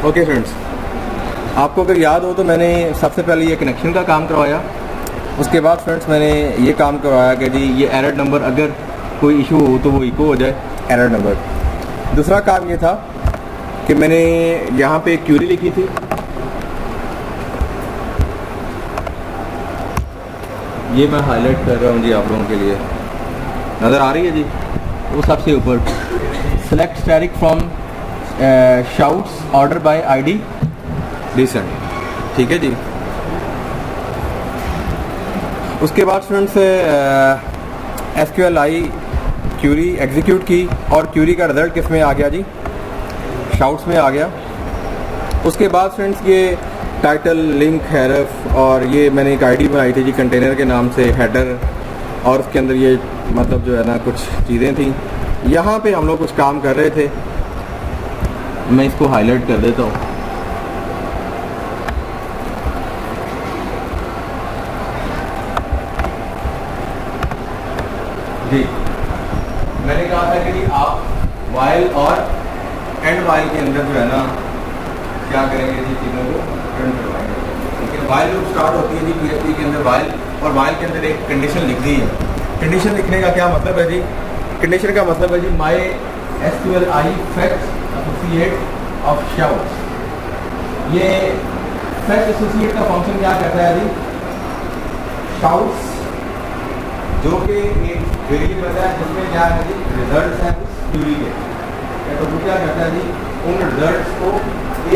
Okay friends, आपको अगर याद हो तो मैंने सबसे पहले ये कनेक्शन का काम करवाया। उसके बाद फ्रेंड्स मैंने ये काम करवाया कि जी ये एरर नंबर अगर कोई इशू हो तो वो इको हो जाए एरर नंबर। दूसरा काम ये था कि मैंने यहाँ पे एक क्यूरी लिखी थी। ये मैं हाईलाइट कर रहा हूँ जी आप लोगों के लिए, नज़र आ रही है जी। वो सबसे ऊपर select static from shouts order by ID recent, ठीक है जी। उसके बाद फ्रेंड्स SQLi क्यूरी एग्जीक्यूट की और क्यूरी का रिजल्ट किस में आ गया जी, शाउट्स में आ गया। उसके बाद फ्रेंड्स ये टाइटल लिंक हैरफ और ये मैंने एक आईडी बनाई थी जी कंटेनर के नाम से, हेडर, और उसके अंदर ये मतलब जो है ना कुछ चीज़ें थी। यहाँ पे हम लोग कुछ काम कर रहे थे, मैं इसको हाईलाइट कर देता हूँ। जी मैंने कहा था कि जी आप वाइल और एंड वाइल के अंदर जो है ना क्या करेंगे जी, चीज़ों को प्रिंट करवाएंगे। ठीक है, वाइल लूप स्टार्ट होती है जी PHP के अंदर वाइल, और वाइल के अंदर एक कंडीशन लिख दी है। कंडीशन लिखने का क्या मतलब है जी, कंडीशन का मतलब है जी माई SQLi fact associate of shouts. ये फैक्ट एसोसिएट का फंक्शन क्या करता है जी, शाउट्स जो कि एक वेरिएबल है जिसमें क्या है जी रिजल्ट्स हैं उस क्यूरी के, तो वो क्या करता है जी उन रिजल्ट्स को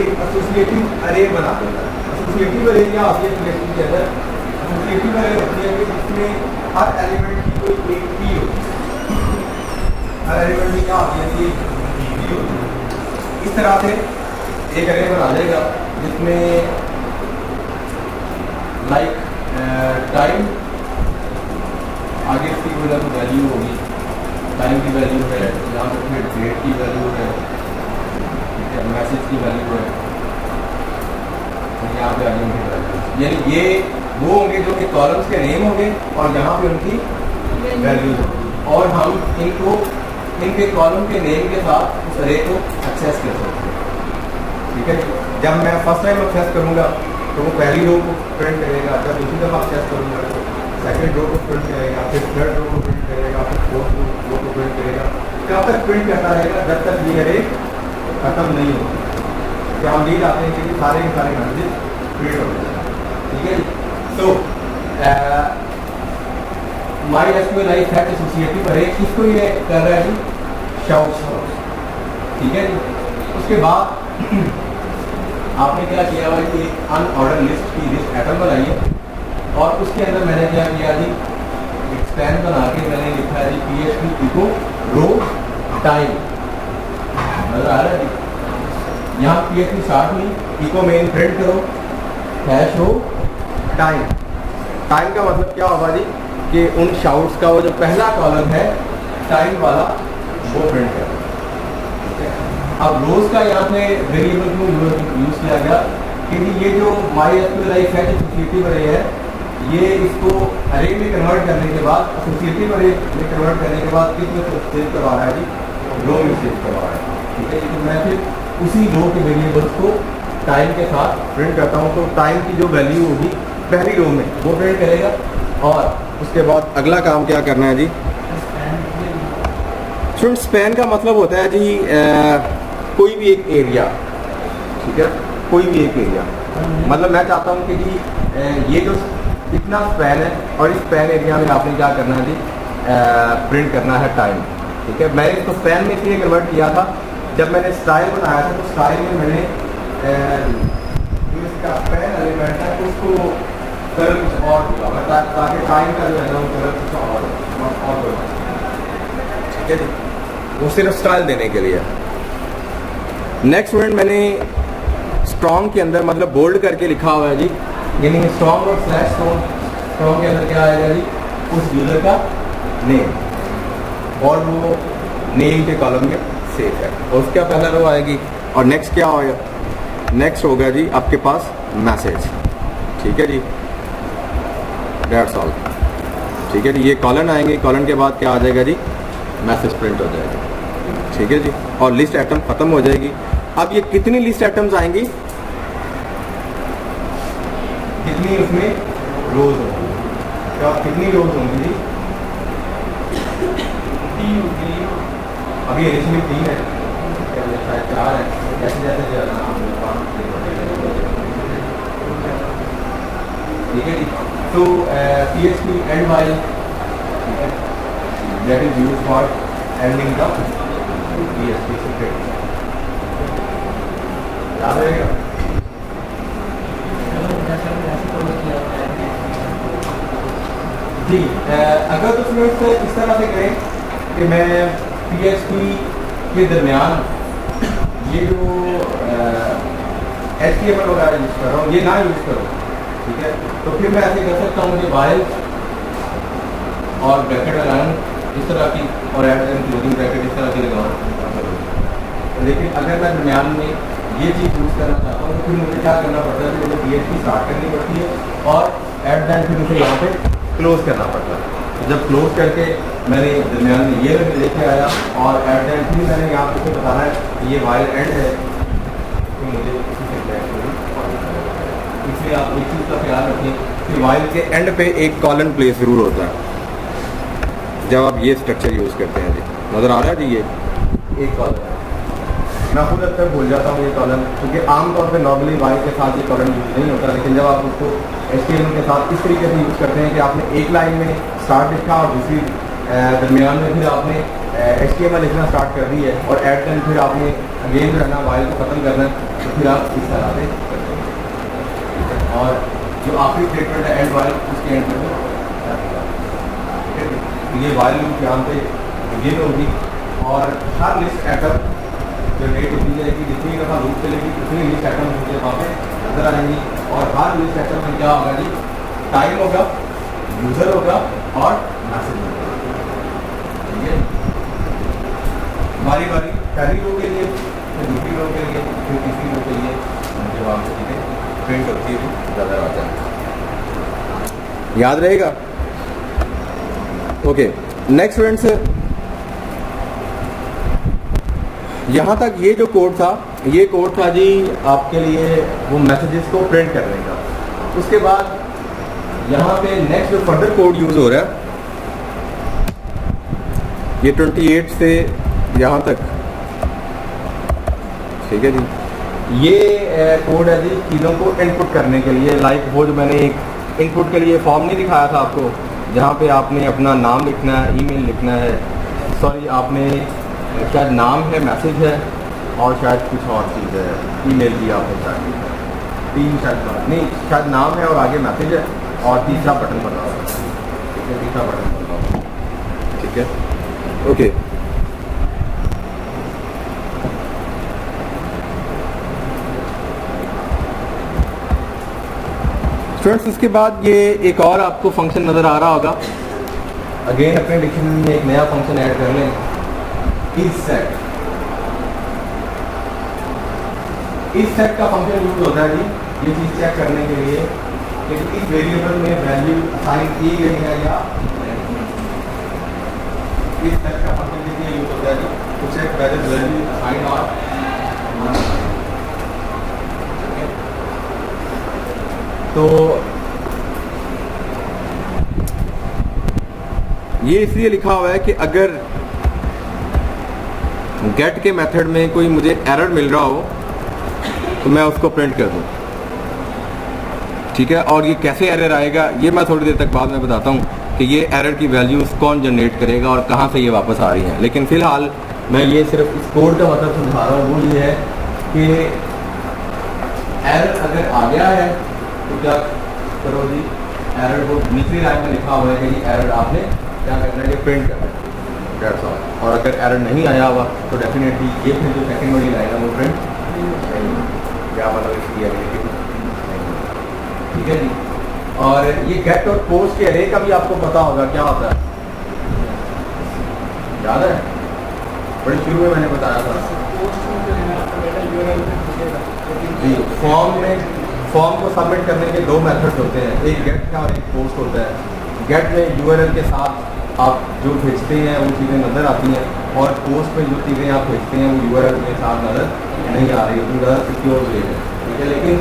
एक एसोसिएटिव अरे बना देता है। एसोसिएटिव अरे क्या होती है PHP के अंदर, एसोसिएटिव अरे होती है कि जिसमें हर एलिमेंट की कोई एक की होती है, हर एलिमेंट की क्या होती है कि की होती है। इस तरह से एक अरे बना देगा जिसमें लाइक टाइम, आगे इसकी कोई ना कोई वैल्यू होगी, टाइम की वैल्यू है, यहाँ पर फिर डेट की वैल्यू है, मैसेज की वैल्यू है, यहाँ पे आगे उनकी वैल्यू, यानी ये वो होंगे जो कि कॉलम्स के नेम होंगे और यहाँ पे उनकी वैल्यूज होंगी, और हम इनको इनके कॉलम के नेम के साथ उस अरे को एक्सेस कर सकते हैं। ठीक है, जब मैं फर्स्ट टाइम एक्सेस करूँगा तो वो पहली रो को प्रिंट करेगा, जब दूसरी दफ़ा एक्सेस करूँगा तो सेकेंड रो को प्रिंट करेगा, फिर थर्ड रो को प्रिंट करेगा, फिर फोर्थ रो को प्रिंट करेगा। कब तक प्रिंट करता रहेगा, जब तक ये अरे खत्म नहीं होगा। क्या हम नीड आते हैं कि सारे के सारे मैसेजेस प्रिंट हो जाए। ठीक है, सो माई SQLi फैक्ट एसोसिएटिव अरे इसको ये कर रहा है जी शाउट्स। ठीक है जी, उसके बाद आपने क्या किया हुआ कि एक अनऑर्डर लिस्ट की लिस्ट एटम बनाई है, और उसके अंदर मैंने क्या किया जी एक स्पैन बना के मैंने लिखा है जी PHP इको रो टाइम। नजर आ रहा है जी, यहाँ PHP स्टार्ट हुई, इको मेन प्रिंट करो हैश रो टाइम। टाइम का मतलब क्या होगा जी कि उन शाउट्स का वो जो पहला कॉलम है टाइम वाला वो प्रिंट करो। अब रोज का यहाँ पे वेरिएबल को यूज किया गया कि ये जो माई SQLi फैक्ट एसोसिएटिव अरे है, ये इसको अरे में कन्वर्ट करने के बाद, एसोसिएटिव अरे में कन्वर्ट करने के बाद किस में सेव करवा रहा है जी, रो में सेव करवा रहा है। ठीक है, तो मैं फिर उसी रो के वेरिएबल्स को टाइम के साथ प्रिंट करता हूँ, तो टाइम की जो वैल्यू होगी पहली रो में वो प्रिंट करेगा। और उसके बाद अगला काम क्या करना है जी, फ्रेंड स्पैन का मतलब होता है जी कोई भी एक एरिया। ठीक है, कोई भी एक एरिया, मतलब मैं चाहता हूँ कि जी ये जो इतना स्पैन है और इस स्पैन एरिया में आपने क्या करना है जी प्रिंट करना है टाइम। ठीक है, मैंने इसको स्पैन में इसलिए कन्वर्ट किया था, जब मैंने स्टाइल बनाया था तो स्टाइल में मैंने जो इसका स्पैन एलिमेंट है उसको कलर कुछ और होगा ताकि टाइम का जो है ना वो कलर कुछ और होगा। ठीक है जी, वो सिर्फ स्टाइल देने के लिए। नेक्स्ट स्टूडेंट मैंने स्ट्रॉन्ग के अंदर मतलब बोल्ड करके लिखा हुआ है जी, यानी स्ट्रॉन्ग और स्लैश स्ट्रॉन्ग के अंदर क्या आएगा जी उस यूजर का नेम, और वो नेम के कॉलम में सेव है, और उसका पहला रो आएगी। और नेक्स्ट क्या होगा, नेक्स्ट होगा जी आपके पास मैसेज। ठीक है जी, दैट्स ऑल। ठीक है जी, ये कॉलन आएंगे, कॉलन के बाद क्या आ जाएगा जी मैसेज प्रिंट हो जाएगा। ठीक है जी, और लिस्ट आइटम ख़त्म हो जाएगी। अब ये कितनी लिस्ट आइटम्स आएंगी, कितनी उसमें रोज होंगी, तो कितनी रोज होंगी जी, 3 होंगी। अभी एडिशन में 3 है, शायद 4 है, जैसे जैसे ठीक है जी। तो PHP and while that is used for ending the PHP secret, याद रहेगा। जी अगर तो स्टूडेंट्स इस तरह से करें कि मैं PHP के दरमियान ये जो HTML वगैरह यूज़ कर रहा हूँ ये ना यूज़ करो, ठीक है, तो फिर मैं ऐसे कर सकता हूँ, मुझे वाइल और ब्रैकेट लगाना इस तरह की और एड एंड क्लोजिंग ब्रैकेट इस तरह की लगाना। लेकिन अगर मैं दरमियान में ये चीज़ यूज़ करना चाहता हूँ तो फिर मुझे क्या करना पड़ता है, मुझे PHP स्टार्ट करनी पड़ती है और एट द एंड फिर मुझे यहाँ पे क्लोज करना पड़ता है। तो जब क्लोज करके मैंने दरमियान में ये लेके आया और एट द एंड फिर मैंने यहाँ पे बताना है कि ये वाइल एंड है, तो मुझे इसलिए आप एक चीज़ का ख्याल रखें कि वाइल के एंड पे एक कॉलन प्लेस ज़रूर होता है जब आप ये स्ट्रक्चर यूज़ करते हैं। जी नज़र आ रहा है जी, ये एक कॉलन है, मैं खुद अक्सर भूल जाता हूँ ये कॉलम, क्योंकि आमतौर पे नॉर्मली वाइल के साथ ये कॉलम यूज़ नहीं होता, लेकिन जब आप उसको HTML के साथ इस तरीके से यूज़ करते हैं कि आपने एक लाइन में स्टार्ट लिखा और दूसरी दरमियान में फिर आपने HTML लिखना स्टार्ट कर दी है और एट देन फिर आपने अगेन जो है ना वाइल को ख़त्म करना है, तो फिर आप इस तरह से करते हैं और जो आखिरी स्टेटमेंट है एंड वाइल उसके एंड में ये वाइल लूप यहाँ पे बिगिन होगी और हर लिस्ट आइटम जनरेट होती जाएगी, जितनी दफ़ा लूप चलेगी उतनी लिस्ट आइटम मुझे वहाँ पे नजर आएंगी और हर लिस्ट आइटम में क्या होगा जी, टाइम होगा, यूज़र होगा और मैसेज होगा, ठीक है। बारी बारी पहली रो के लिए, फिर दूसरी रो के लिए, फिर तीसरी रो के लिए मुझे वहाँ पे चीज़ें प्रिंट होती है नजर आ जाए, याद रहेगा। ओके नेक्स्ट स्टूडेंट्स, यहाँ तक ये जो कोड था, ये कोड था जी आपके लिए वो मैसेजेस को प्रिंट करने का। उसके बाद यहाँ पे नेक्स्ट जो फर्दर कोड यूज़ हो रहा है ये 28 से यहाँ तक, ठीक है जी। ये कोड है जी चीज़ों को इनपुट करने के लिए, लाइक वो जो मैंने एक इनपुट के लिए फॉर्म नहीं दिखाया था आपको, जहाँ पे आपने अपना नाम लिखना है, ईमेल लिखना है, सॉरी आपने शायद नाम है, मैसेज है और शायद कुछ और चीज़ है, ईमेल भी आपने शायद 3 शायद नहीं, शायद नाम है और आगे मैसेज है और तीसरा बटन बना हुआ है, ठीक है, तीसरा बटन बना हुआ है, ठीक है, ओके। स्टूडेंट्स उसके बाद ये एक और आपको फंक्शन नज़र आ रहा होगा, अगेन अपने डिक्शनरी में एक नया फंक्शन ऐड कर लें, इस सेट। इस सेट का फंक्शन यूज होता है जी ये चीज़ चेक करने के लिए कि इस वेरिएबल में वैल्यू असाइन की गई है या इस सेट का फंक्शन के लिए यूज होता है जी to check whether value assigned or unassigned। तो ये इसलिए लिखा हुआ है कि अगर गेट के मेथड में कोई मुझे एरर मिल रहा हो तो मैं उसको प्रिंट कर दूं, ठीक है। और ये कैसे एरर आएगा ये मैं थोड़ी देर तक बाद में बताता हूँ कि ये एरर की वैल्यूज़ कौन जनरेट करेगा और कहाँ से ये वापस आ रही हैं। लेकिन फ़िलहाल मैं ये सिर्फ इस कोड का मतलब समझा रहा हूँ, वो ये है कि एरर अगर आ गया है तो क्या करो जी, एरर को निचली लाइन में लिखा हुआ है कि एरर आपने क्या करना है, ये प्रिंट करना है, दैट्स ऑल। और अगर एरर नहीं आया हुआ तो डेफिनेटली ये फिर जो सेकंड वाली लाइन है वो प्रिंट क्या मतलब इसकी एबिलिटी, ठीक है जी। और ये गेट और पोस्ट के अरे का भी आपको पता होगा क्या होता है, याद है? बड़ी शुरू में मैंने बताया था जी, फॉर्म को सबमिट करने के 2 मेथड्स होते हैं, एक गेट का और एक पोस्ट होता है। गेट में यूआरएल के साथ आप जो भेजते हैं वो चीज़ें नज़र आती हैं, और पोस्ट पे जो चीज़ें आप भेजते हैं वो यूआरएल के साथ नज़र नहीं आ रही, उतनी ज़्यादा सिक्योर वे है, ठीक है। लेकिन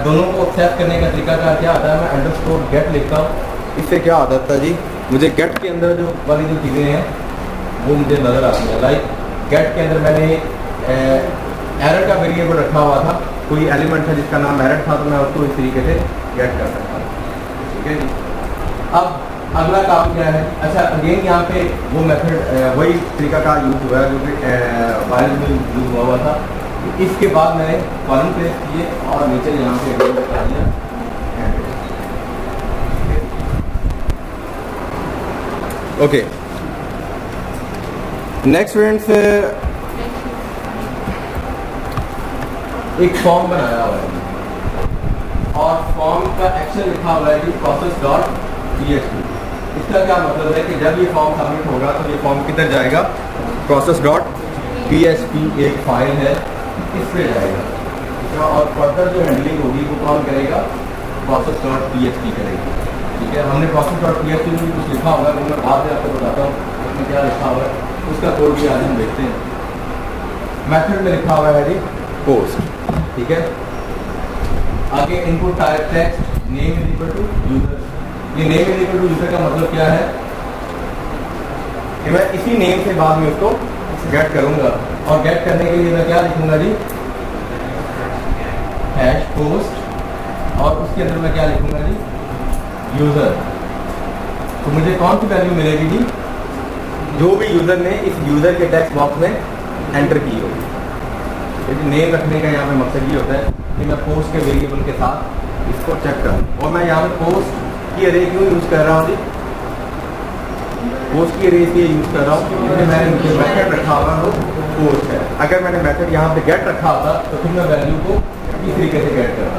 दोनों को एक्सेप्ट करने का तरीका क्या आता है, मैं अंडरस्कोर गेट लिखता हूँ, इससे क्या आता है जी, मुझे गेट के अंदर जो वाली जो चीज़ें हैं वो मुझे नज़र आती है। लाइक गेट के अंदर मैंने एरर का वेरिएबल रखा हुआ था, कोई एलिमेंट था जिसका नाम एरर था, तो मैं उसको इस तरीके से गेट कर सकता हूँ, ठीक है जी। अब अगला काम क्या है, अच्छा अगेन यहाँ पे वो मेथड वही तरीका का यूज़ हुआ है जो कि वाइल में यूज़ हुआ था। इसके बाद मैंने कॉलम प्लेस किए और नीचे यहाँ पे अगेन बता दिया। ओके, नेक्स्ट फ्रेंड्स, एक फॉर्म बनाया हुआ है और फॉर्म का एक्शन लिखा हुआ है कि process.php। इसका क्या मतलब है कि जब ये फॉर्म सबमिट होगा तो ये फॉर्म किधर जाएगा, process.php एक फाइल है, इस पे जाएगा और फर्दर जो हैंडलिंग होगी वो कौन करेगा, process.php करेगी, ठीक है। हमने process.php में कुछ लिखा हुआ है, वो मैं बाद में आपको बताता हूँ उसमें क्या लिखा हुआ है, उसका कोड भी आज हम देखते हैं। मेथड में लिखा हुआ है जी पोस्ट, ठीक है। आगे input type text name is equal to user. ये name is equal to user का मतलब क्या है कि मैं इसी नेम से बाद में उसको गेट करूंगा और गेट करने के लिए मैं क्या लिखूंगा जी, हैश पोस्ट और उसके अंदर मैं क्या लिखूंगा जी, यूजर। तो मुझे कौन सी वैल्यू मिलेगी जी, जो भी यूजर ने इस यूजर के टेक्स्ट बॉक्स में एंटर की होगी। नेम रखने का यहाँ पे मकसद ये होता है कि मैं पोस्ट के वेरिएबल के साथ इसको चेक करूँ। और मैं यहाँ पे पोस्ट की अरे क्यों यूज़ कर रहा हूँ जी, पोस्ट की अरे इसलिए यूज़ कर रहा हूँ क्योंकि मैंने नीचे मेथड रखा हुआ वो पोस्ट है। अगर मैंने मेथड यहाँ पे गेट रखा होता तो फिर मैं वैल्यू को इस तरीके से गेट करता।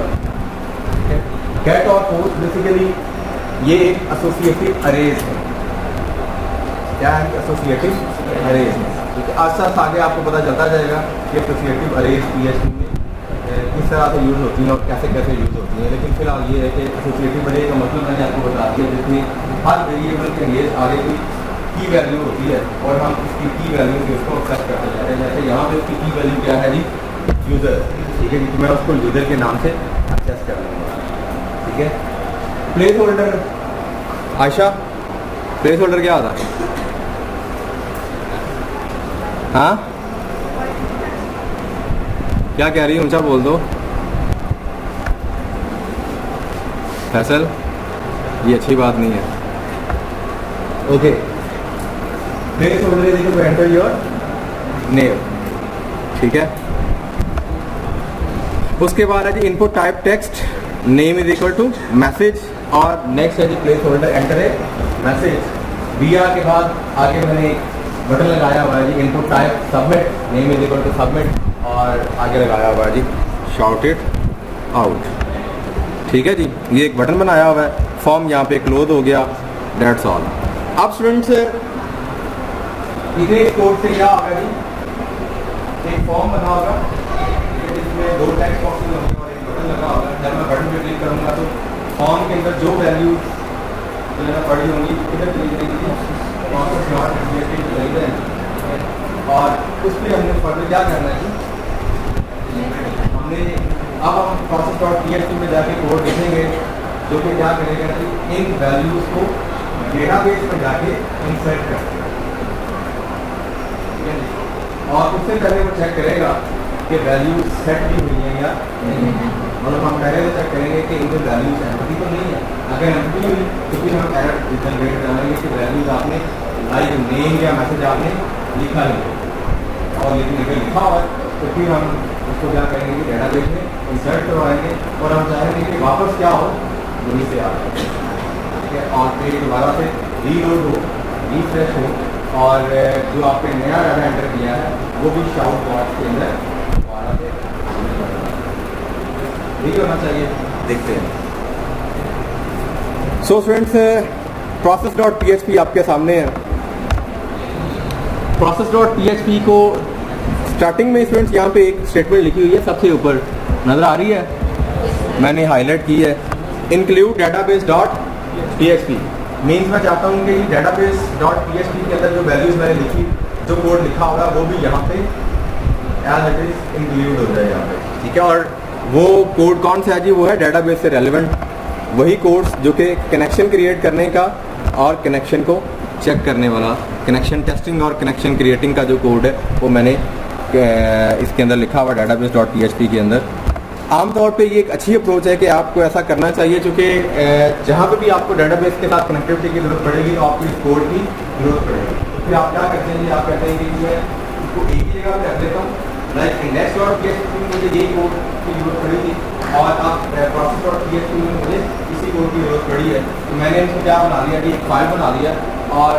गेट और पोस्ट बेसिकली ये एक एसोसिएटिव अरेज है। क्या है, एसोसिएटिव अरेज है। आस्ते आस्ते आगे आपको पता चलता जाएगा कि एसोसिएटिव अरेज PHP में किस तरह से यूज़ होती हैं और कैसे कैसे यूज़ होती हैं। लेकिन फिलहाल ये है कि एसोसिएटिव अरेज का मतलब मैंने आपको बता दिया, जिसमें हर वेरिएबल के लिए आगे की वैल्यू होती है और हम इसकी की वैल्यू से उसको एक्सेप्ट करते जाते हैं। जैसे यहाँ पे उसकी की वैल्यू क्या है जी, यूज़र, ठीक है, क्योंकि मैं उसको यूज़र के नाम से एक्सेस कर लूँगा, ठीक है। Place holder, Ayesha place holder क्या होता है, हाँ क्या कह रही है, ऊंचा बोल दो। फैसल ये अच्छी बात नहीं है। Okay, placeholder is equal to enter your name, ठीक है। उसके बाद है जी input type text name is equal to message और नेक्स्ट है जी placeholder enter a message. BR के बाद आगे मैंने बटन लगाया हुआ है जी input type submit name is equal to submit और आगे लगाया हुआ है जी शाउट इट आउट, ठीक है जी। ये एक बटन बनाया हुआ है, फॉर्म यहाँ पे क्लोज हो गया, दैट्स ऑल। अब स्टूडेंट्स इतने कोड से क्या होगा जी, एक फॉर्म बना होगा जिसमें दो टेक्स्ट बॉक्सेस होंगे और एक बटन लगा होगा। जब मैं बटन पे क्लिक करूँगा तो फॉर्म के अंदर जो वैल्यू जो है पड़ी होंगी इधर चली जाएगी और उस पर हमने फर्दर क्या करना है, हमने अब हम process.php में जाके कोड लिखेंगे जो कि क्या करेगा कि इन वैल्यूज को डेटाबेस में जाके इंसर्ट करेगा, ठीक है। और उससे पहले वो चेक करेगा कि वैल्यू सेट भी हुई है या नहीं, मतलब हम पहले तो चेक करेंगे कि इनके वैल्यूज एम्प्टी तो नहीं है। अगर एम्प्टी हुई तो फिर हम एरर जनरेट कराएंगे कि वैल्यूज आपने लाइक नेम या मैसेज आपने लिखा नहीं और लेकिन अगर लिखा हुआ तो फिर हम उसको क्या करेंगे कि डेटाबेस में इंसर्ट करवाएंगे और हम चाहेंगे कि वापस क्या हो, वहीं से आ जाए, ठीक है। और फिर दोबारा से रीलोड हो, रिफ्रेश हो और जो आपने नया डाटा एंटर किया है वो भी शाउट बॉक्स के अंदर दोबारा से यही होना चाहिए, देखते हैं। सो फ्रेंड्स, process.php आपके सामने है। process.php को स्टार्टिंग में स्टूडेंट्स यहाँ पे एक स्टेटमेंट लिखी हुई है, सबसे ऊपर नज़र आ रही है, मैंने हाईलाइट की है, इंक्लूड database.php। मीन्स मैं चाहता हूँ कि database.php के अंदर जो वैल्यूज़ मैंने लिखी, जो कोड लिखा होगा वो भी यहाँ पे एज इट इज इंक्लूड हो जाए यहाँ पे, ठीक है। और वो कोड कौन सा है जी? वो है डेटाबेस से रेलेवेंट वही कोड्स जो कि कनेक्शन क्रिएट करने का और कनेक्शन को चेक करने वाला, कनेक्शन टेस्टिंग और कनेक्शन क्रिएटिंग का जो कोड है वो मैंने इसके अंदर लिखा हुआ database.php के अंदर। आमतौर पे ये एक अच्छी अप्रोच है कि आपको ऐसा करना चाहिए, क्योंकि जहाँ पे भी आपको डेटाबेस के साथ कनेक्टिविटी की जरूरत पड़ेगी तो आपको इस कोड की जरूरत पड़ेगी। फिर आप क्या करते हैं, आप कहते हैं कि मैं इसको एक ही जगह पे रख देता हूँ, लाइक index.php में मुझे यही कोड की जरूरत पड़ी थी और आप process.php में मुझे इसी कोड की जरूरत पड़ी है। तो मैंने इसको क्या बना दिया कि एक फाइल बना दिया और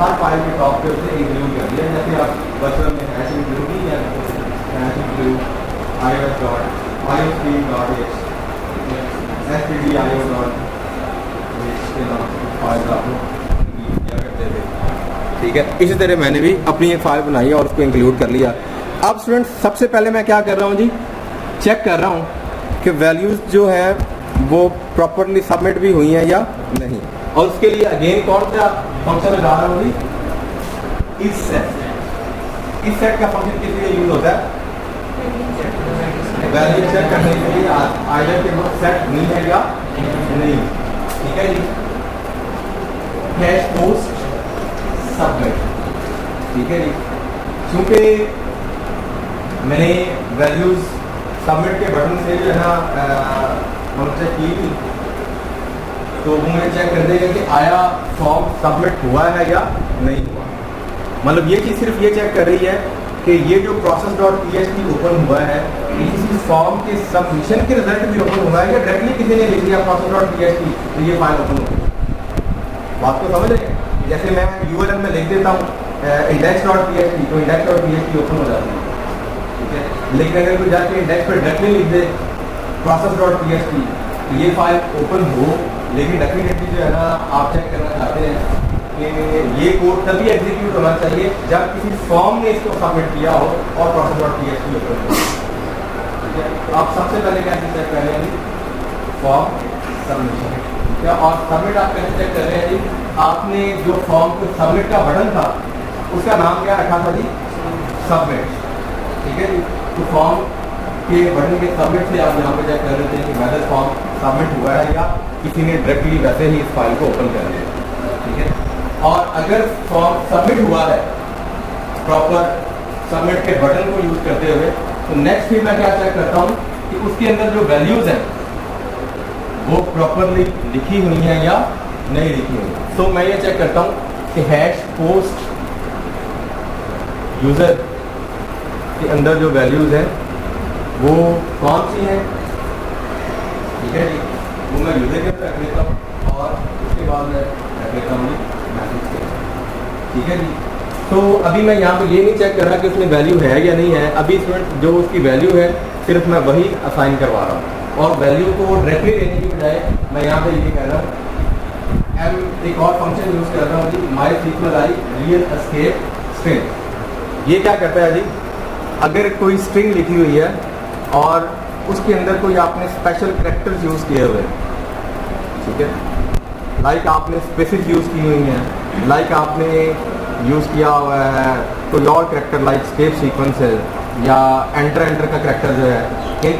हर फाइल के टॉप पे उसे इंक्लूड कर दिया। जैसे आप वर्चुअल में हैश इंक्लूड ही या हैश इंक्लूड iostream.h stdio.h के नाम से फाइल आप लोग क्या करते थे, ठीक है। इसी तरह मैंने भी अपनी एक फाइल बनाई और उसको इंक्लूड कर लिया। अब स्टूडेंट्स सबसे पहले मैं क्या कर रहा हूँ जी, चेक कर रहा हूँ कि वैल्यूज़ जो है वो प्रॉपरली सबमिट भी हुई हैं या नहीं। और उसके लिए अगेन कौन सा फंक्शन लगा रहा हूँ जी, इस सेट का फंक्शन किस लिए यूज होता है? वैल्यू चेक करने के लिए आइदर के वो सेट नहीं है या नहीं, ठीक है जी। हैश पोस्ट सबमिट, ठीक है जी। क्योंकि मैंने वैल्यूज सबमिट के बटन से जो है ना चेक की थी, तो वो मुझे चेक कर देगा कि आया फॉर्म सबमिट हुआ है या नहीं हुआ। मतलब ये चीज़ सिर्फ ये चेक कर रही है कि ये जो process.php ओपन हुआ है किसी फॉर्म के सबमिशन के रिजल्ट भी ओपन हुआ है या डायरेक्टली किसी ने लिख दिया process.php तो ये फाइल ओपन होगी। बात को समझ रहे हैं? जैसे मैं URL में लिख देता हूँ index.php तो index.php ओपन हो जाती है, ठीक है। लेकिन अगर कोई जाके इंडेक्स पर डायरेक्टली लिख दे process.php तो ये फाइल ओपन हो, लेकिन डेफिनेटली जो है ना आप चेक करना चाहते हैं कि ये कोड तभी एग्जीक्यूट होना चाहिए जब किसी फॉर्म ने इसको सबमिट किया हो और process.php ओपन हो, ठीक है। तो आप सबसे पहले कैसे चेक कर रहे हैं जी, फॉर्म सबमिशन, क्या और सबमिट आप कैसे चेक कर रहे हैं जी? आपने जो फॉर्म को सबमिट का बटन था उसका नाम क्या रखा था जी? सबमिट, ठीक है जी। तो फॉर्म के बटन के सबमिट से आप यहाँ पे चेक कर रहे थे कि वेदर फॉर्म सबमिट हुआ है या किसी ने डायरेक्टली वैसे ही इस फाइल को ओपन कर लिया, ठीक है। और अगर फॉर्म सबमिट हुआ है प्रॉपर सबमिट के बटन को यूज करते हुए, तो नेक्स्ट फिर मैं क्या चेक करता हूँ कि उसके अंदर जो वैल्यूज हैं वो प्रॉपरली लिखी हुई हैं या नहीं लिखी हुई। तो मैं ये चेक करता हूँ कि हैश पोस्ट यूजर के अंदर जो वैल्यूज हैं वो कौन सी हैं, ठीक है जी। वो मैं यूजर के अंदर रख लेता हूँ और उसके बाद मैं रख लेता हूँ मैसेज के, ठीक है जी। तो अभी मैं यहाँ पे ये नहीं चेक कर रहा कि उसमें वैल्यू है या नहीं है। अभी इसमें जो उसकी वैल्यू है सिर्फ मैं वही असाइन करवा रहा हूँ और वैल्यू को डायरेक्टली लेने की बजाय मैं यहाँ पे ये कह रहा हूँ एक और फंक्शन यूज कर रहा हूँ जी, MySQLi रियल एस्केप स्ट्रिंग। ये क्या करता है जी, अगर कोई स्ट्रिंग लिखी हुई है और उसके अंदर कोई आपने स्पेशल कैरेक्टर्स यूज़ किए हुए हैं, ठीक है, लाइक आपने स्पेसिस यूज़ की हुई हैं, लाइक आपने यूज़ किया हुआ है कोई और कैरेक्टर लाइक स्केप सीक्वेंस है या एंटर का कैरेक्टर जो है,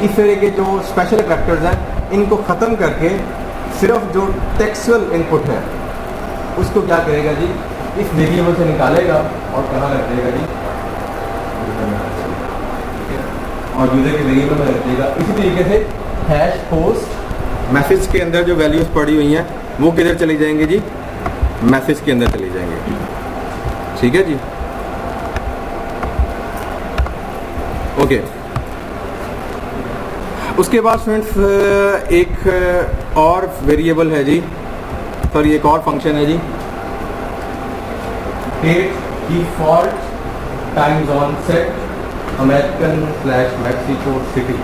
इस तरह के जो स्पेशल कैरेक्टर्स हैं इनको ख़त्म करके सिर्फ जो टेक्सुअल इनपुट है उसको क्या करेगा जी, इस वेरिएबल से निकालेगा और कहाँ रख देगा जी, और यूजर के वेरिएबल में रख देगा। इसी तरीके से हैश पोस्ट मैसेज के अंदर जो वैल्यूज पड़ी हुई हैं वो किधर चली जाएंगे जी, मैसेज के अंदर चली जाएंगे, ठीक है जी। ओके, उसके बाद फ्रेंड्स एक और वेरिएबल है जी, सॉरी एक और फंक्शन है जी, take default time zone set American Mexico city.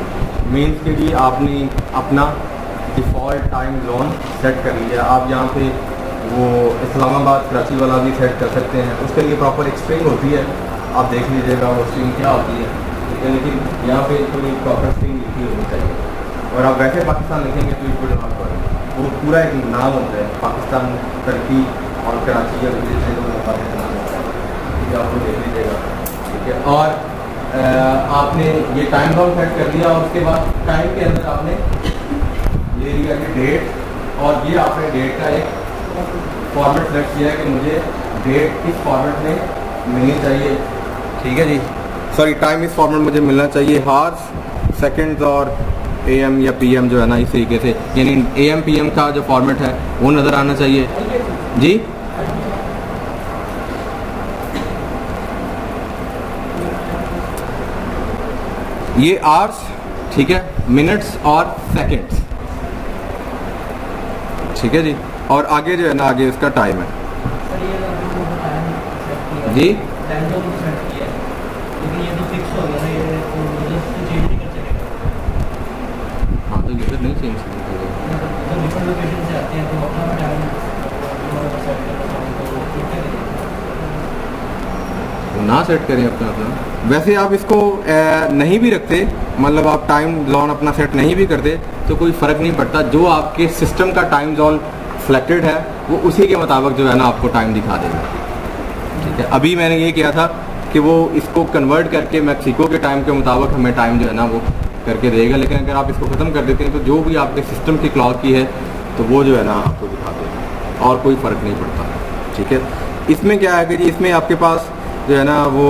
Means के लिए आपने अपना डिफ़ॉल्ट टाइम जोन सेट कर लिया। आप यहाँ पे वो इस्लामाबाद कराची वाला भी सेट कर सकते हैं, उसके लिए प्रॉपर एक स्ट्रिंग होती है, आप देख लीजिएगा वो स्ट्रिंग क्या होती है, ठीक है। लेकिन यहाँ पे कोई प्रॉपर स्ट्रिंग लिखी होनी चाहिए और आप वैसे पाकिस्तान लिखेंगे तो इट विल नॉट वर्क। वो पूरा एक नाम होता है, पाकिस्तान, टर्की और कराची या पाकिस्तान होता है, ठीक ये आपको देख लीजिएगा, ठीक है। और आपने ये टाइम जोन सेट कर दिया और उसके बाद टाइम के अंदर आपने ले लिया कि डेट, और ये आपने डेट का एक फॉर्मेट सेलेक्ट किया है कि मुझे डेट इस फॉर्मेट में मिलनी चाहिए, ठीक है जी। सॉरी, टाइम इस फॉर्मेट मुझे मिलना चाहिए, हार्स, सेकंड्स और AM या PM जो है ना, इस तरीके से, यानी AM PM का जो फॉर्मेट है वो नज़र आना चाहिए जी। ये आवर्स, ठीक है, मिनट्स और सेकंड्स, ठीक है जी। और आगे जो है ना, आगे इसका टाइम है जी। हाँ, तो यूजर नहीं चेंज ना सेट करें अपना अपना। वैसे आप इसको नहीं भी रखते, मतलब आप टाइम जोन अपना सेट नहीं भी करते तो कोई फ़र्क नहीं पड़ता, जो आपके सिस्टम का टाइम जोन सिलेक्टेड है वो उसी के मुताबिक जो है ना आपको टाइम दिखा देगा, ठीक है। अभी मैंने ये किया था कि वो इसको कन्वर्ट करके मैक्सिको के टाइम के मुताबिक हमें टाइम जो है ना वो करके देगा, लेकिन अगर आप इसको ख़त्म कर देते हैं तो जो भी आपके सिस्टम की क्लॉक की है तो वो जो है ना आपको दिखा देगा और कोई फ़र्क नहीं पड़ता, ठीक है। इसमें क्या है कि जी, इसमें आपके पास जो है ना वो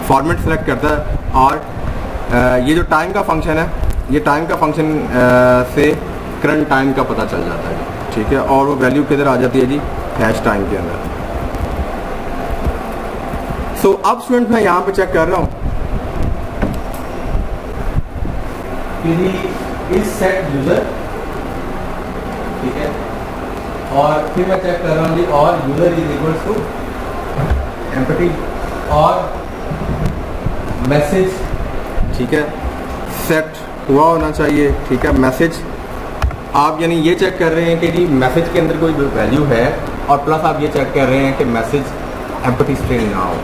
फॉर्मेट सेलेक्ट करता है, और ये जो टाइम का फंक्शन है, ये टाइम का फंक्शन से करंट टाइम का पता चल जाता है, ठीक है। और वो वैल्यू किधर आ जाती है जी, हैश टाइम के अंदर। सो अब स्टूडेंट मैं यहाँ पे चेक कर रहा हूँ इस सेट यूजर, ठीक है, और फिर मैं चेक कर रहा हूँ जी, और user is equals to empty और मैसेज, ठीक है, सेट हुआ होना चाहिए, ठीक है। मैसेज आप यानी ये चेक कर रहे हैं कि जी मैसेज के अंदर कोई वैल्यू है, और प्लस आप ये चेक कर रहे हैं कि मैसेज एम्पटी स्ट्रिंग ना हो,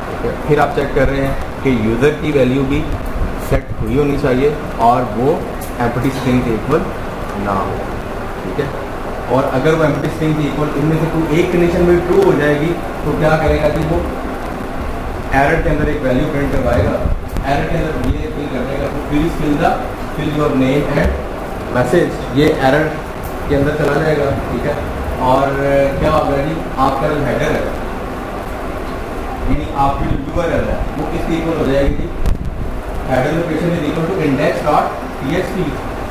ठीक है। फिर आप चेक कर रहे हैं कि यूज़र की वैल्यू भी सेट हुई होनी चाहिए और वो एम्पटी स्ट्रिंग के इक्वल ना हो, ठीक है। और अगर वो एम्पटी स्ट्रिंग के इक्वल इनमें से कोई एक कंडीशन में ट्रू हो जाएगी तो क्या करेगा कि वो एरर के अंदर एक वैल्यू प्रिंट करवाएगा, एरर के अंदर ये फिल कर देगा, तो please fill your name and message, ये एरर के अंदर चला जाएगा, ठीक है। और क्या होगा जी, आपका जो हेडर है यानी आपकी जो यूआरएल है वो किसके इक्वल हो जाएगी जी, header location is equal to index.php,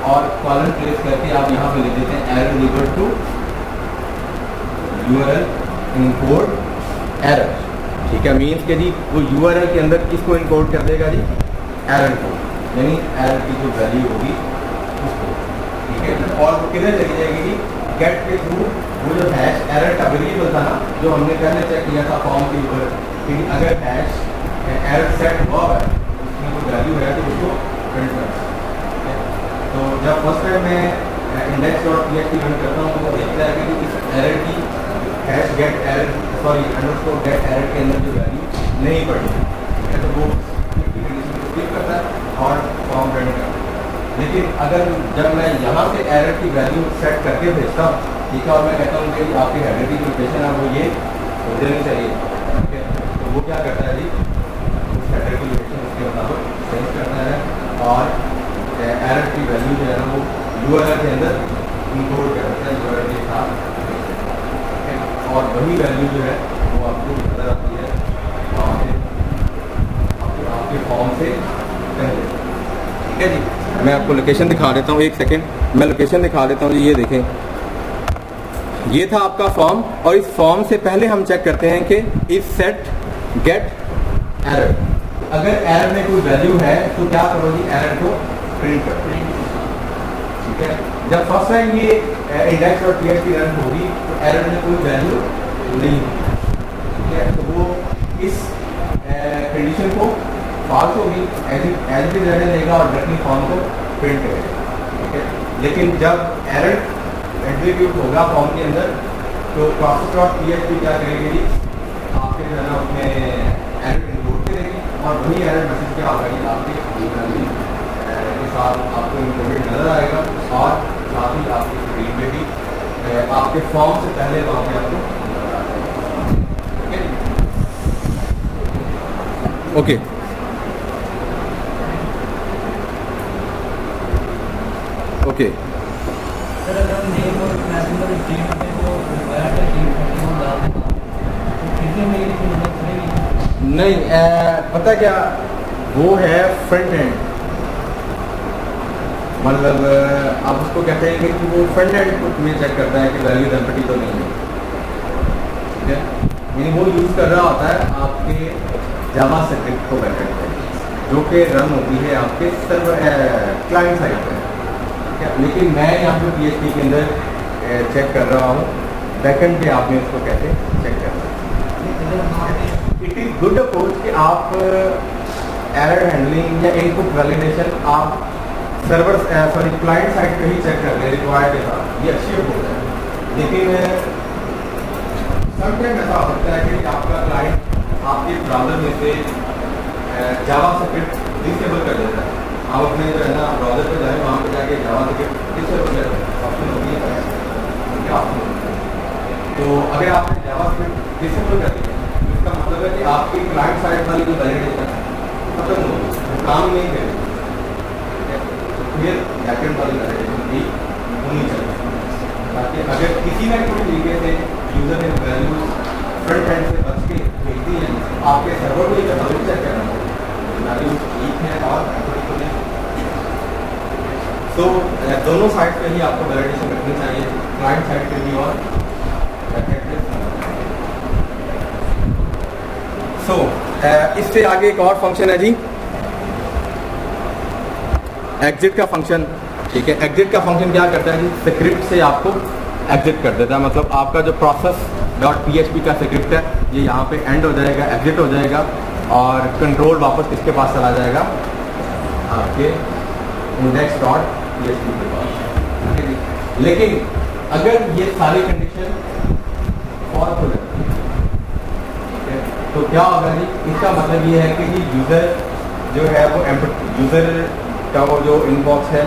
और कॉलन प्लेस करके आप यहाँ पे लिख देते हैं error equal to URL encode error, ठीक है। मीन्स के जी वो यूआरएल के अंदर किसको इनकोड कर देगा जी, एरर को, यानी एरर की जो वैल्यू होगी उसको, ठीक है। और वो किधर चली जाएगी जी, गेट के थ्रू वो जो हैश एरर का वेरिएबल था ना, जो हमने पहले चेक किया था फॉर्म के ऊपर, कि अगर हैश एरर सेट हुआ है उसमें कोई वैल्यू है तो उसको प्रिंट करना है। तो जब फर्स्ट टाइम मैं index.php रन करता हूँ तो वो देखता है कि इस एरर की hash get error underscore get error के अंदर जो वैल्यू नहीं पड़ी है, तो वो क्लिक करता है और फॉर्म प्रिंट करता है। लेकिन अगर जब मैं यहाँ से एरर की वैल्यू सेट करके भेजता हूँ, ठीक है, और मैं कहता हूँ कि आपके हेडर की जो लोकेशन है वो ये हो जानी चाहिए, ठीक है, तो वो क्या करता है जी, उस हेडर की लोकेशन उसके मुताबिक चेंज करता है और एरर की वैल्यू जो है ना वो यूआरएल के अंदर इनकोड करता है यूआरएल के साथ, और वही वैल्यू जो है वो आपको नजर आती है आपके फॉर्म से पहले, ठीक है जी। मैं आपको लोकेशन दिखा देता हूँ, एक सेकेंड मैं लोकेशन दिखा देता हूँ जी। ये देखें, ये था आपका फॉर्म, और इस फॉर्म से पहले हम चेक करते हैं कि इस सेट गेट एरर, अगर एरर में कोई वैल्यू है तो क्या करो जी, एरर को प्रिंट करो, ठीक है। जब फर्स्ट टाइम ये index.php रन होगी तो एरर में कोई वैल्यू नहीं होगी, ठीक है, तो वो इस कंडीशन को फॉल्स होगी, एज इट इज रहने देगा और डायरेक्टली फॉर्म को प्रिंट करेगा, ठीक है। लेकिन जब एरर एग्जीक्यूट होगा फॉर्म के अंदर तो process.php क्या करेगी जी, आपके जो है ना उसमें एरर इनपुट करेगी और वही एरर मैसेज क्या होगा जी, आपके के साथ आपको इम्पोर्टेड नजर आएगा, और साथ ही आपकी स्क्रीन पे भी आपके फॉर्म से पहले वहाँ पे आपको नजर आ जाएगा, ठीक है। ओके ओके सर अगर हम नेम और क्लास नंबर डेट पे तो दोबारा का डेट करके वो डाल दें तो कितने में ये मतलब चलेगी? नहीं पता क्या वो है फ्रंट एंड, मतलब आप उसको कहते हैं कि वो फ्रंट एंड में चेक करता है कि वैल्यू एम्पटी तो नहीं है, ठीक है। यानी वो यूज़ कर रहा होता है आपके जावा स्क्रिप्ट को बैकएंड पे, जो कि रन होती है आपके सर्वर क्लाइंट साइड पे, ठीक है। लेकिन मैं यहाँ पे PHP के अंदर चेक कर रहा हूँ, बैकएंड पे आपने उसको कैसे चेक करना है। इट इज़ गुड अप्रोच कि आप एरर हैंडलिंग या इनपुट वैलिडेशन आप सर्वर क्लाइंट साइड पे ही चेक कर लें रिक्वायर्ड के साथ, ये अच्छी अप्रोच है। लेकिन समटाइम ऐसा हो सकता है कि आपका क्लाइंट आपके ब्राउज़र में से जावा स्क्रिप्ट डिसेबल कर देता है। आप अपने जो है ना ब्राउज़र पे जाए, वहाँ पे जाके जावा स्क्रिप्ट डिसेबल कर दें, ऑप्शन होती है, क्या ऑप्शन होता है। तो अगर आपने जावा स्क्रिप्ट डिसेबल कर दिया, इसका मतलब है कि आपकी क्लाइंट साइड वाली जो वैलिडेशन है खत्म हो गई, वो काम नहीं करेगी, फिर बैकएंड वाली वैलिडेशन भी होनी चाहिए, ताकि अगर किसी न किसी तरीके से यूज़र ने वैल्यू फ्रंट एंड से बच के भेजती है, आपके सर्वर को एक वैल्यू चेक करना होगा वैल्यू ठीक है और तो दोनों साइड पे ही आपको वैलिडेशन रखनी चाहिए, क्लाइंट साइड पे भी और बैकएंड पे। सो इससे आगे एक और फंक्शन है जी, एग्जिट का फंक्शन, ठीक है। एग्जिट का फंक्शन क्या करता है जी, स्क्रिप्ट से आपको एग्जिट कर देता है, मतलब आपका जो process.php का स्क्रिप्ट है ये यहाँ पे एंड हो जाएगा, एग्जिट हो जाएगा और कंट्रोल वापस किसके पास चला जाएगा, आपके index.php के पास, ठीक है जी। लेकिन अगर ये सारी कंडीशन फॉल्स हो जाती है, ठीक है, तो क्या होगा जी, इसका मतलब ये है कि जी यूज़र जो है वो यूज़र का वो जो इनबॉक्स है,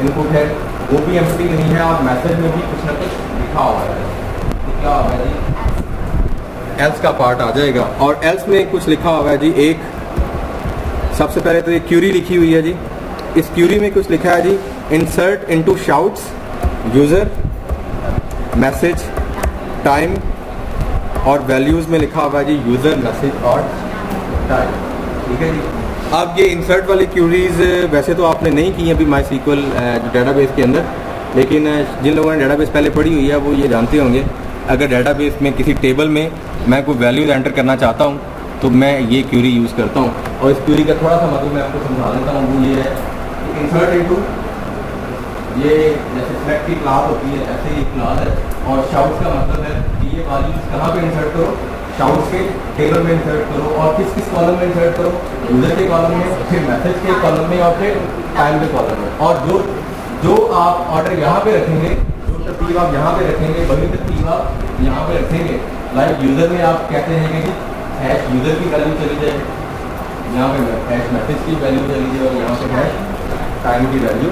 इनपुट है, वो भी एम्प्टी नहीं है और मैसेज में भी कुछ ना कुछ लिखा हुआ है, तो क्या होगा जी, एल्स का पार्ट आ जाएगा। और एल्स में कुछ लिखा हुआ है जी, एक सबसे पहले तो ये क्यूरी लिखी हुई है जी, इस क्यूरी में कुछ लिखा है जी, insert into shouts user message time, और वैल्यूज़ में लिखा हुआ है जी यूज़र मैसेज और टाइम, ठीक है जी। अब ये इंसर्ट वाली क्यूरीज वैसे तो आपने नहीं की अभी माई सीक्वल डेटाबेस के अंदर, लेकिन जिन लोगों ने डेटाबेस पहले पढ़ी हुई है वो ये जानते होंगे, अगर डेटाबेस में किसी टेबल में मैं कोई वैल्यूज एंटर करना चाहता हूँ तो मैं ये क्यूरी यूज़ करता हूँ। और इस क्यूरी का थोड़ा सा मतलब मैं आपको समझा देता हूँ, वो ये है कि इंसर्ट इनटू, ये जैसे सेलेक्ट की क्लास होती है ऐसे ही क्लास है, और शाउट्स का मतलब है कि ये वैल्यूज कहाँ पे इंसर्ट करो, शाउट्स के टेबल में इंसर्ट करो, और किस किस कॉलम में इंसर्ट करो, यूज़र के कॉलम में, फिर मैसेज के कॉलम में और फिर टाइम के कॉलम में। और जो आप ऑर्डर यहाँ पे रखेंगे, जो तरतीब आप यहाँ पे रखेंगे वही तरतीब आप यहाँ पे रखेंगे। लाइक यूज़र में आप कहते हैं कि हैश यूज़र की वैल्यू चली जाए, यहाँ पे हैश मैसेज की वैल्यू चली जाए, और यहाँ पे हैश टाइम की वैल्यू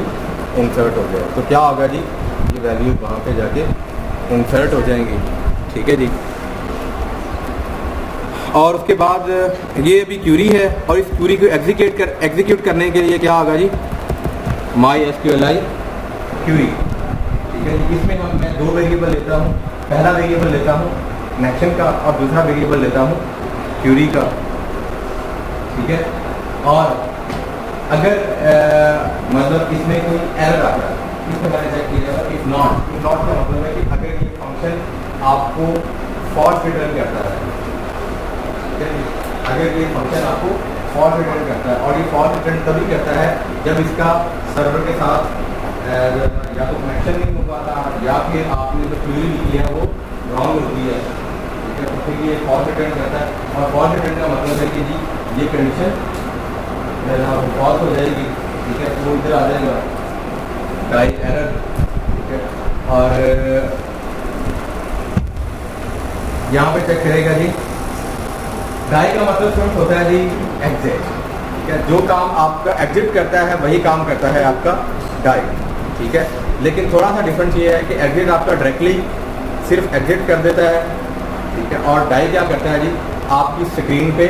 इंसर्ट हो जाए, तो क्या होगा जी, ये वैल्यू वहाँ पे जाके इंसर्ट हो जाएंगी, ठीक है जी। और उसके बाद ये अभी क्यूरी है, और इस क्यूरी को एग्जीक्यूट करने के लिए क्या होगा जी, MySQLi क्यूरी, ठीक है जी। इसमें मैं दो वेरिएबल लेता हूँ, पहला वेरिएबल लेता हूँ कनेक्शन का और दूसरा वेरिएबल लेता हूँ क्यूरी का, ठीक है। और अगर मतलब इसमें कोई एरर आता है, इसमें मैंने चेक किया जाएगा, इफ नॉट का मतलब है कि अगर ये फंक्शन आपको फॉल्स रिटर्न करता है, अगर ये फंक्शन आपको फॉल्स रिटर्न करता है, और ये फॉल्स रिटर्न तभी करता है जब इसका सर्वर के साथ या तो कनेक्शन नहीं हो पाता, या फिर आपने जो क्वेरी लिखी है वो रॉन्ग होती है, ठीक है, तो फिर ये फॉल्स रिटर्न करता है। और फॉल्स रिटर्न का मतलब है कि जी ये कंडीशन फॉल्स हो जाएगी, ठीक है, वो इधर आ जाएगा डाई एरर, ठीक है। और यहाँ पे चेक करेगा जी, डाई का मतलब सिर्फ होता है जी एग्जिट, ठीक है, जो काम आपका एग्जिट करता है वही काम करता है आपका डाई, ठीक है। लेकिन थोड़ा सा डिफरेंस ये है कि एग्जिट आपका डायरेक्टली सिर्फ एग्जिट कर देता है, ठीक है, और डाई क्या करता है जी, आपकी स्क्रीन पे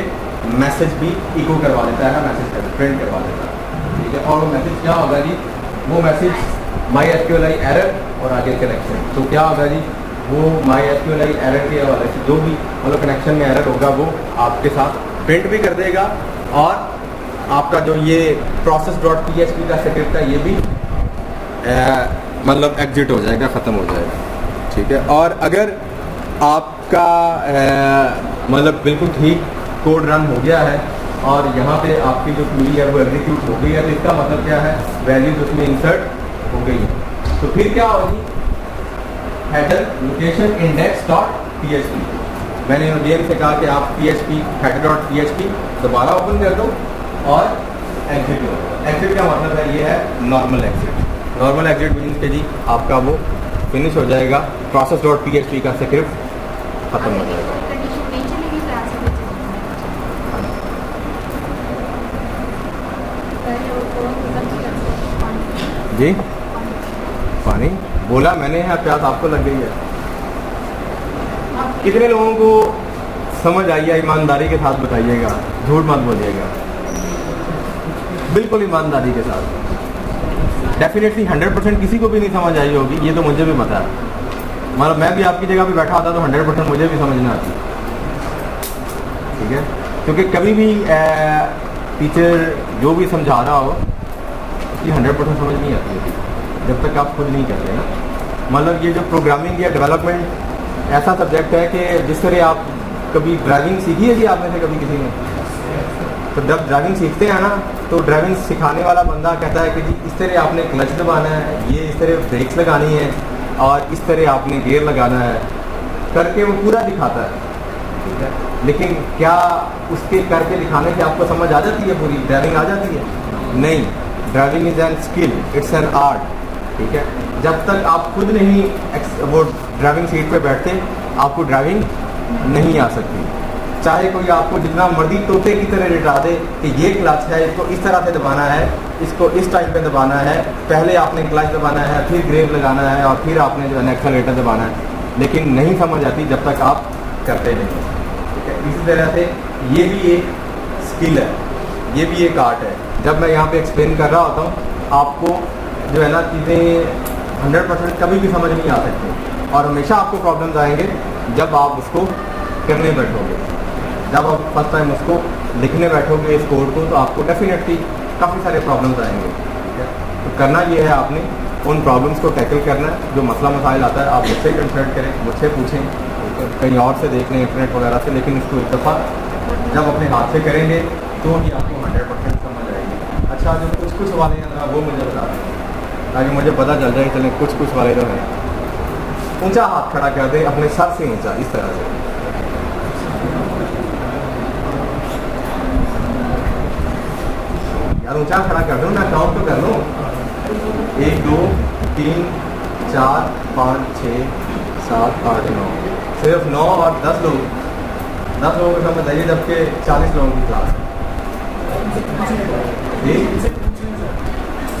मैसेज भी इको करवा देता है, मैसेज प्रिंट करवा देता है, ठीक है। और वो मैसेज क्या होगा जी, वो मैसेज MySQLi एरर और आगे कनेक्शन, तो क्या होगा जी, वो MySQLi एरर के हवाले से जो भी मतलब कनेक्शन में एरर होगा वो आपके साथ प्रिंट भी कर देगा, और आपका जो ये process.php का स्क्रिप्ट है ये भी मतलब एग्जिट हो जाएगा, ख़त्म हो जाएगा, ठीक है। और अगर आपका मतलब बिल्कुल ठीक कोड रन हो गया है और यहाँ पे आपकी जो क्वेरी है वो एग्जीक्यूट हो गई है, तो इसका मतलब क्या है, वैल्यूज उसमें इंसर्ट हो गई है। तो फिर क्या होगी, header location index dot PHP, मैंने गेम से कहा कि आप PHP header.php दोबारा ओपन कर दो और एग्जिट हो। एग्जिट का मतलब है ये है normal exit. Normal exit means के जी आपका वो फिनिश हो जाएगा, process.php का स्क्रिप्ट खत्म हो जाएगा। जी पानी बोला मैंने, है प्यास आपको लग गई है। कितने लोगों को समझ आई है, ईमानदारी के साथ बताइएगा, झूठ मत बोलिएगा, बिल्कुल ईमानदारी के साथ। डेफिनेटली 100% किसी को भी नहीं समझ आई होगी, ये तो मुझे भी पता है, मतलब मैं भी आपकी जगह पे बैठा होता तो 100% मुझे भी समझना आती, ठीक है। क्योंकि कभी भी टीचर जो भी समझा रहा हो उसकी 100% समझ नहीं आती है जब तक आप खुद नहीं करते ना। मतलब ये जो प्रोग्रामिंग या डेवलपमेंट ऐसा सब्जेक्ट है कि जिस तरह आप कभी ड्राइविंग सीखी है जी आप में से कभी किसी ने, तो जब ड्राइविंग सीखते हैं ना तो ड्राइविंग सिखाने वाला बंदा कहता है कि जी इस तरह आपने क्लच दबाना है, ये इस तरह ब्रेक्स लगानी है और इस तरह आपने गियर लगाना है, करके वो पूरा दिखाता है, ठीक है। लेकिन क्या उसके करके दिखाने से आपको समझ आ जाती है, पूरी ड्राइविंग आ जाती है? नहीं, driving is an skill, it's an art, ठीक है। जब तक आप खुद नहीं वो ड्राइविंग सीट पे बैठते आपको ड्राइविंग नहीं आ सकती, चाहे कोई आपको जितना मर्जी तोते की तरह लिटा दे कि ये क्लच है, इसको इस तरह से दबाना है, इसको इस टाइम पे दबाना है, पहले आपने क्लच दबाना है, फिर ब्रेक लगाना है और फिर आपने जो है एक्सेलरेटर दबाना है, लेकिन नहीं समझ आती जब तक आप करते नहीं, ठीक है। इसी तरह से ये भी एक स्किल है, ये भी एक आर्ट है। जब मैं यहाँ पे एक्सप्लेन कर रहा होता हूँ आपको जो है ना चीज़ें 100% कभी भी समझ नहीं आ सकती, और हमेशा आपको प्रॉब्लम्स आएंगे जब आप उसको करने बैठोगे। जब आप फर्स्ट टाइम उसको लिखने बैठोगे इस कोड को, तो आपको डेफिनेटली काफ़ी सारे प्रॉब्लम्स आएंगे, ठीक है। तो करना ये है, आपने उन प्रॉब्लम्स को टैकल करना है। जो मसला मसाइल आता है आप मुझसे कंसल्ट करें, मुझसे पूछें, कहीं और से देख लें इंटरनेट वगैरह से, लेकिन इसको एक दफ़ा जब अपने हाथ से करेंगे तो ही आपको 100% समझ आएगी। अच्छा, जो कुछ कुछ वाले हैं ना वो मुझे बता दें ताकि मुझे पता चल जाए, चलें कुछ कुछ वाले जो हैं। ऊंचा हाथ खड़ा कर दें, अपने सर से ऊंचा, इस तरह से। यार ऊंचा खड़ा कर दो ना, काउंट तो कर लो। 1 2 3 4 5 6 7 8 9, सिर्फ 9 और 10 लोग, 10 लोगों को समझ आइए, जबकि 40 लोगों की क्लास है।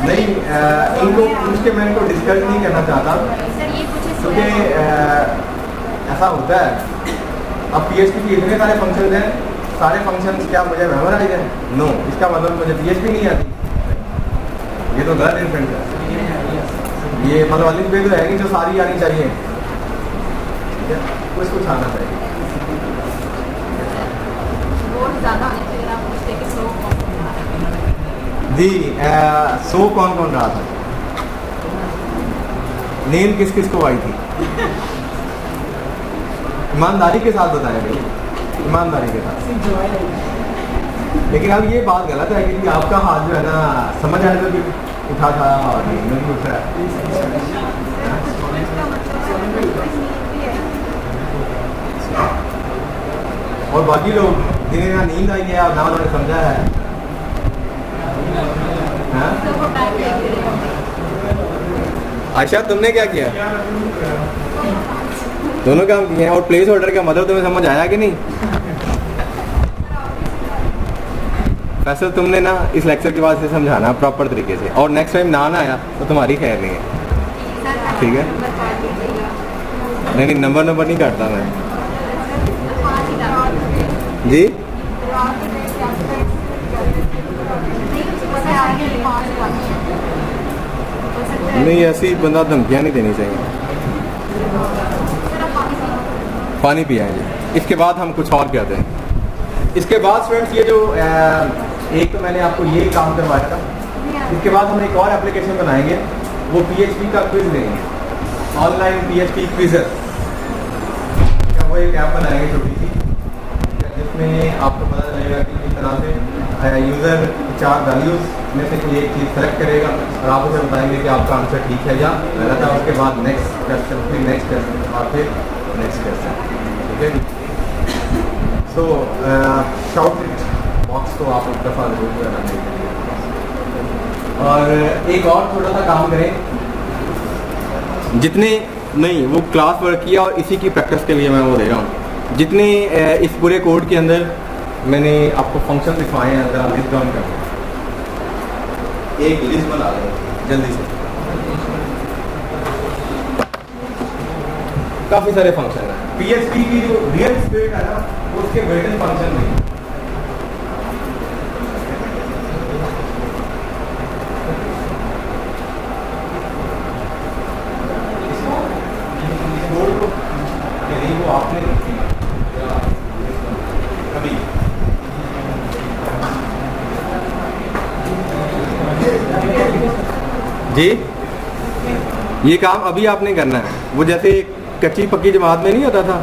नहीं, इनको पूछ के मैं इनको डिस्कस नहीं करना चाहता, क्योंकि ऐसा होता है अब PHP के इतने सारे फंक्शन हैं, सारे फंक्शन क्या मुझे मेमोराइज है? नो, इसका मतलब मुझे PHP नहीं आती, ये तो गलत इन्फ्रेंस है। ये मतलब वाली पे तो है कि जो सारी आनी चाहिए, ठीक है, कुछ कुछ आना चाहिए। जी सो कौन कौन रहा था? नींद किस किस को आई थी? ईमानदारी के साथ बताया भाई, ईमानदारी के साथ। लेकिन अब ये बात गलत है कि आपका हाथ जो है ना समझ आने में भी उठा था और नींद में भी उठ रहा है। और बाकी लोग जिन्हें ना नींद आई है और ना उन्होंने समझा है, आशा तुमने क्या किया? दोनों काम किए हैं। और प्लेस होल्डर का मतलब तुम्हें समझ आया कि नहीं? वैसे तुमने ना इस लेक्चर के बाद से समझाना प्रॉपर तरीके से, और नेक्स्ट टाइम ना आया तो तुम्हारी खैर नहीं है, ठीक है। नहीं नंबर नहीं काटता मैं जी। नहीं, ऐसी बंदा धमकियाँ नहीं देनी चाहिए। पानी पियाएंगे। इसके बाद हम कुछ और कहते हैं। इसके बाद स्टूडेंट्स ये जो एक तो मैंने आपको ये काम करवाया था, इसके बाद हम एक और एप्लीकेशन बनाएंगे, वो PHP का क्विज लेंगे, ऑनलाइन PHP क्विज़र। वो एक ऐप बनाएंगे छोटी सी, जिसमें आपको पता चलेगा कि किस तरह से यूज़र 4 वैल्यूज़ में से कोई एक चीज़ सेलेक्ट करेगा और आप उसे बताएंगे कि आपका आंसर ठीक है या गलत है। उसके बाद नेक्स्ट क्वेश्चन, फिर नेक्स्ट क्वेश्चन और फिर नेक्स्ट क्वेश्चन। ठीक है। सो शाउट बॉक्स को आप एक दफ़ा जरूर करना चाहिए। और एक और छोटा सा काम करें, जितने नहीं वो क्लास वर्क किया और इसी की प्रैक्टिस के लिए मैं वो दे रहा हूँ, जितने इस पूरे कोड के अंदर मैंने आपको फंक्शन दिखाए हैं, अगर आप लिस्ट डाउन करें, एक लिस्ट बना लें जल्दी से। काफ़ी सारे फंक्शन हैं। PHP की जो रियल स्पिरिट है ना, उसके बिल्ट-इन फंक्शन नहीं। वो आपने कभी जी ये काम अभी आपने करना है। वो जैसे कच्ची पक्की जमात में नहीं होता था,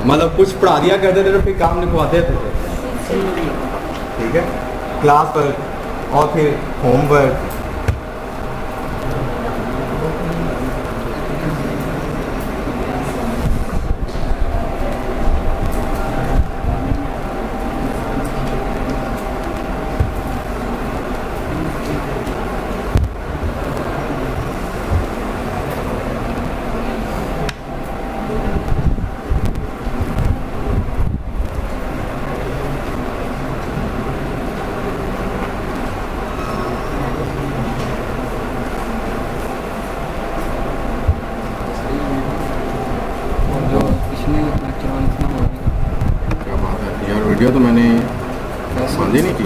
मतलब कुछ पढ़ा दिया करते थे तो फिर काम लिखवाते थे। ठीक है, क्लास वर्क और फिर होमवर्क। क्या बात है यार, वीडियो तो मैंने बंद ही नहीं की।